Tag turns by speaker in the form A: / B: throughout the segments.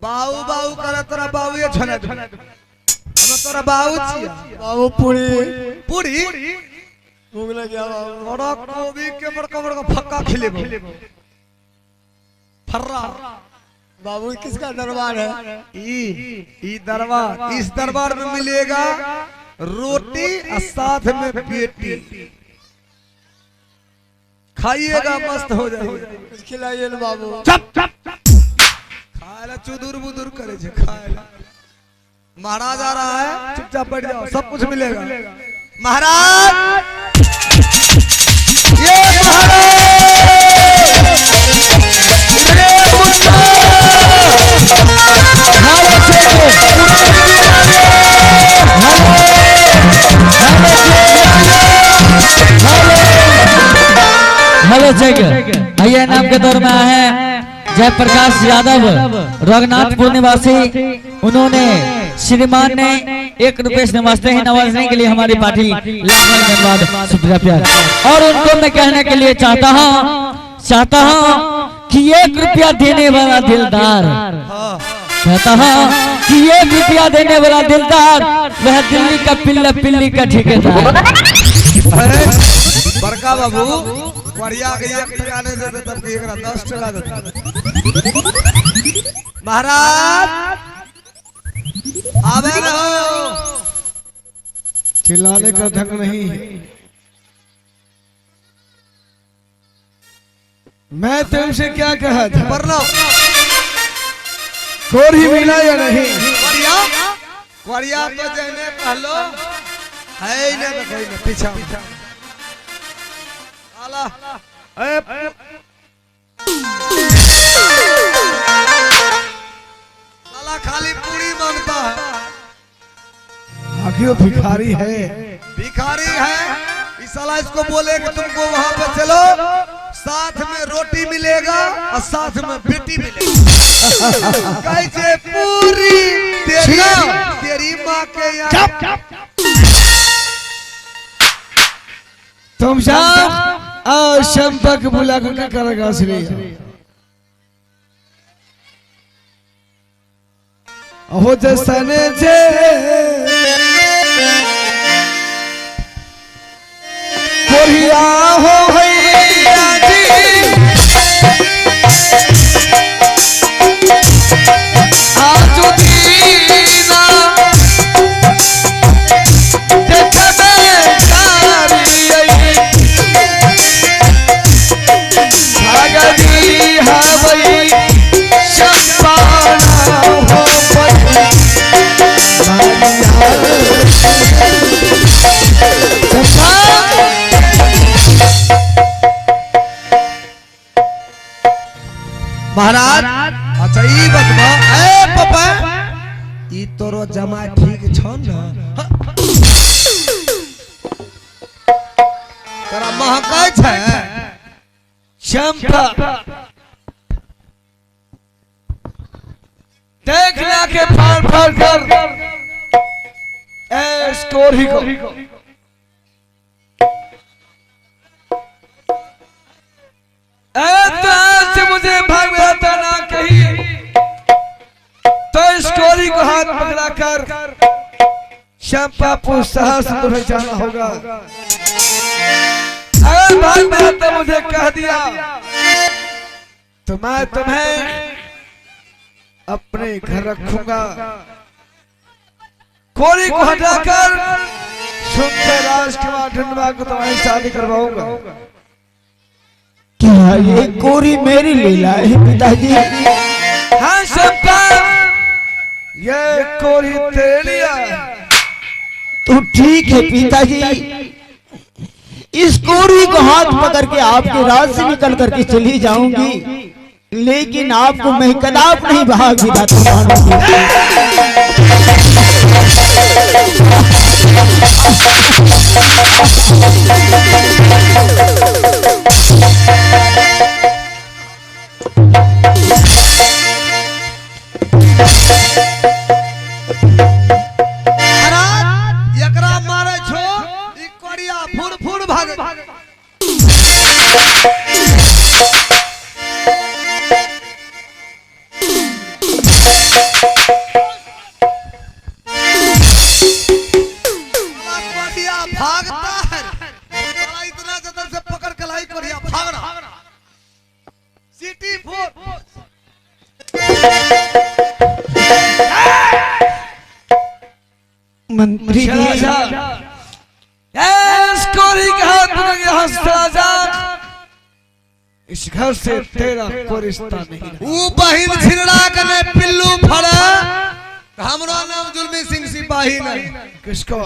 A: बाऊ बाऊ करे तोरा बाऊ ये छने हम तोरा बाऊ छिया
B: बाबू पूरी
A: पूरी
B: भूख लग गया बाबू।
A: बड़ा कोबी के बड़का फक्का खिलेबो फर्रा।
B: बाबू किसका दरबार है?
A: ई दरबार, इस दरबार में मिलेगा रोटी और साथ में पेटी, खाइएगा मस्त हो जाएगा।
B: कुछ खिलाइए ना बाबू।
A: चप चप खाएला चुदुर बुदुर करे छे खाएला। महाराज आ रहा है, चुपचाप बैठ जाओ, सब कुछ मिलेगा। महाराज ये
C: हेलो जग आइए नाम के दौर में आए हैं जयप्रकाश यादव रघुनाथपुर निवासी। उन्होंने श्रीमान ने 1 रुपये से नमस्ते ही नवाजने के लिए हमारी पार्टी धन्यवाद शुक्रिया प्यार। और उनको मैं कहने के लिए चाहता हूँ कि 1 रुपया देने वाला दिलदार, कहता हूँ कि 1 रुपया देने वाला दिलदार वह दिल्ली का पिल्ली का ठेकेदार।
A: बड़का बाबू बढ़िया के 1 टका नहीं देते तब के एकरा 10 टका देते। महाराज आवे रहो,
B: चिल्लाने का ढंग नहीं है। मैं तुमसे क्या कहा था?
A: वरना
B: कोरी मिला या नहीं?
A: बढ़िया तो जने कहलो है ही नहीं, तो कोई नहीं पीछा आला साला खाली पूरी मांगता है।
B: आखिर भिखारी है।
A: भिखारी है, इस साला इसको बोले कि तुमको वहां पे चलो, साथ में रोटी मिलेगा और साथ में बेटी मिलेगी। कैसे पूरी तेरी माँ के यहाँ।
B: तुम साहब और शंपक बुला कर क्या करेगा? हो जसने जे कोरिया हो भैया जी आज दीना
A: महाराज अच्छा ई बतबा ए पापा ई तोरो जमाई ठीक छ न? तोरा महकाय छै
B: चंपा देख ला के फाड़ कर ए स्कोरी को से मुझे भाग में आता ना कही तो स्कोरी को हाथ पकड़ा कर चंपापुर शहर से तुम्हें जाना होगा। अगर भाग में आता मुझे कह दिया तो मैं तुम्हें अपने घर रखूंगा। कोरी को हटाकर सुंदर राजकुमार ढूंढवा को तुम्हारी शादी करवाऊंगा।
C: क्या ये कोरी मेरी लीला है पिताजी?
B: हाँ सबका ये कोरी तेरी है।
C: तो ठीक है पिताजी, इस कोरी को हाथ पकड़ के आपके राज से निकल करके चली जाऊंगी, लेकिन आपको मैं कदाप नहीं भाग विधाता मानूंगी।
A: एकरा मारे छो ई कोरिया फुड़ फुड़ भागे।
C: मंत्री जी
B: कोरी का हाथ पकड़ के हंसता जा। इस घर से तेरा कोई रिश्ता नहीं।
A: वो बहिन छिड़ा कने पिल्लू फड़ा हमरा नाम जुल्मी सिंह सिपाही नहीं।
B: किसको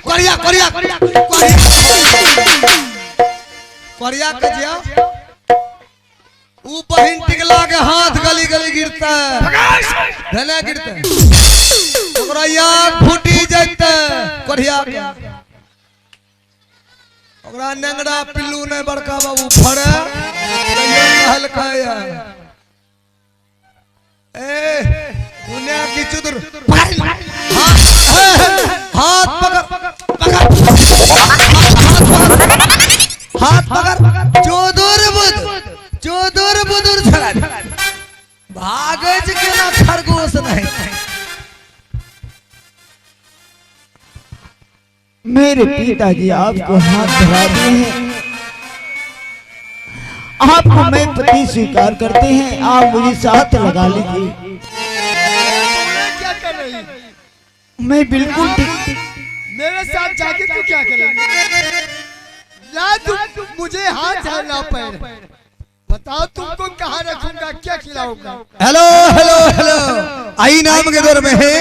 A: कोरिया कोरिया कोरिया कोरिया कजिया वो बहिन टिकला के हाथ गली गली गिरता है धने गिरता है ओकरा याद फूटी जाता कोरिया ओकरा नंगड़ा पिल्लू ने बड़का बाबू फड़े हल्का ए उन्हें की चुदर हाथ पकड़ हाथ पकड़ चोदुर बुदुर छड़ा भागे के ना खरगोश नहीं।
D: मेरे पिताजी आपको हाथ धरा दिए हैं, आपको मैं पति स्वीकार करते हैं, आप मुझे साथ लगा लीजिए।
E: क्या कर रही है?
D: मैं बिल्कुल ठीक।
E: मेरे साथ जाके तू क्या करेगी? या तुम मुझे हाथ धरना पैर बताओ, तुमको कहाँ रखूंगा, क्या खिलाऊंगा?
A: हेलो हेलो हेलो आई नाम के दौर में है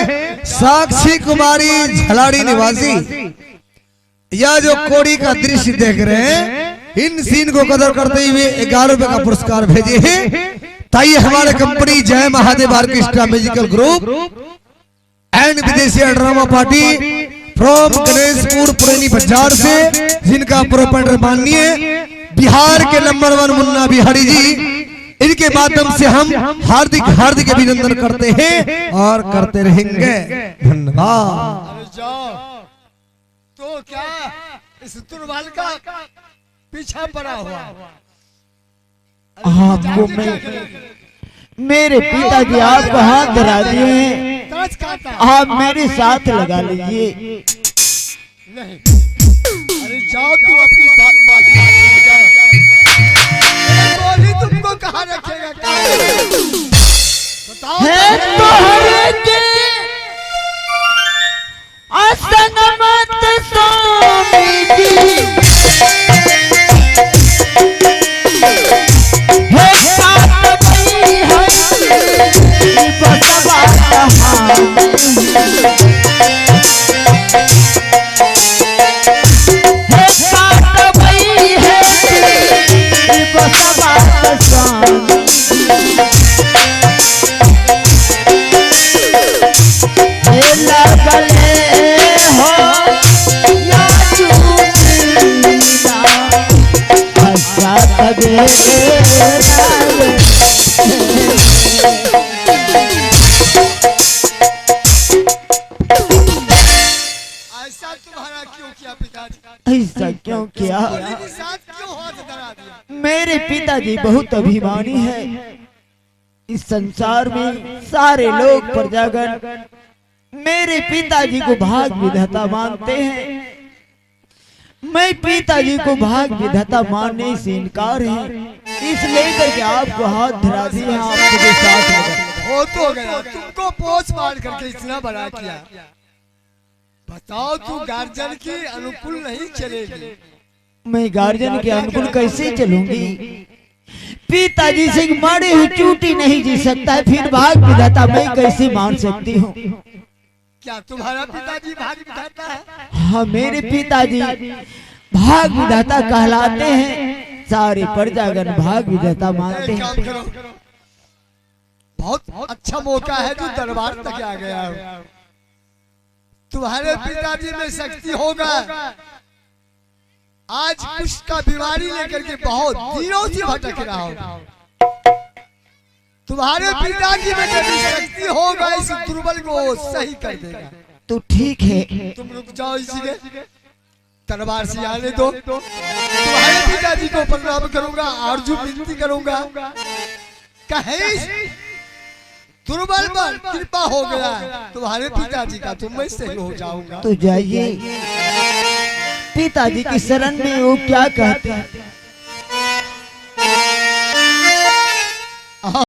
A: साक्षी कुमारी झलाड़ी निवासी। यह जो कोड़ी का दृश्य देख रहे हैं इन सीन को कदर करते हुए 11 रुपए का पुरस्कार भेजे हैं। ताइए हमारे कंपनी जय Mahadev orchestra musical group and विदेशी ड्रामा पार्टी फ्रॉम गणेशपुर पुरानी बाजार से, जिनका प्रोपराइटर माननीय बिहार के नंबर 1 मुन्ना बिहारी जी, इनके माध्यम से हम हार्दिक हार्दिक अभिनंदन करते हैं और करते रहेंगे। धन्यवाद।
E: अरे जाओ तो क्या इस तुरवाल का पीछा पड़ा हुआ?
D: आपको मेरे पिताजी आपको हाथ धरा दिए हैं,
E: तरस खाता है।
D: आप मेरे साथ लगा लीजिए।
E: नहीं, अरे जाओ तू अपनी बात बोली, तुमको कहाँ रखेगा? बताओ।
D: है तोहरे के असनमत स्वामी जी, है साथ भई है बसवा कहानी, है साथ भई है बसवा स्वामी, लगले हो या चूना अच्छा तबे
E: ऐसा तुम्हारा क्यों किया पिताजी?
D: ऐसा क्यों किया?
E: मेरे साथ क्यों हाथ धरा दिया?
D: मेरे पिताजी बहुत अभिमानी है। इस संसार में सारे लोग प्रजागण मेरे पिताजी को भाग विधाता मानते हैं। मैं पिताजी को भाग विधाता मानने से इनकार है, इसलिए करके आपको हाथ धरा दिए हैं, आपको भी साथ लगा।
E: हो तो गया, तुमको पोछ मार करके इतना बड़ा किया। बताओ तू गार्जियन की अनुकूल नहीं चलेगी?
D: मैं गार्जियन के अनुकूल कैसे चलूंगी? पिताजी से मारे हुई चूटी नहीं जी सकता है, फिर भाग विधाता मैं कैसे मान सकती हूँ?
E: क्या तुम्हारा पिताजी भाग विधाता है?
D: हाँ, मेरे पिताजी भाग विधाता कहलाते हैं, सारे प्रजागण भाग विधाता मानते
E: एक
D: हैं।
E: काम करो, बहुत अच्छा मौका है जो दरबार तक आ गया हो। तुम्हारे पिताजी में शक्ति होगा। आज कुछ का बीमारी लेकर के बहुत दिनों से भटक रहा हो। तुम्हारे पिताजी में जब शक्ति होगा इस दुर्बल को सही कर देगा।
D: तो ठीक है,
E: तुम रुक जाओ, इसी के दरबार से आने दो। तुम्हारे पिताजी को प्रणाम करूंगा, आरजू विनती करूंगा। कहीं दुर्बल पर कृपा हो गया तुम्हारे पिताजी का, तो मैं सही हो जाऊंगा।
D: तो जाइए। पिताजी की शरण में वो क्या कहते हैं?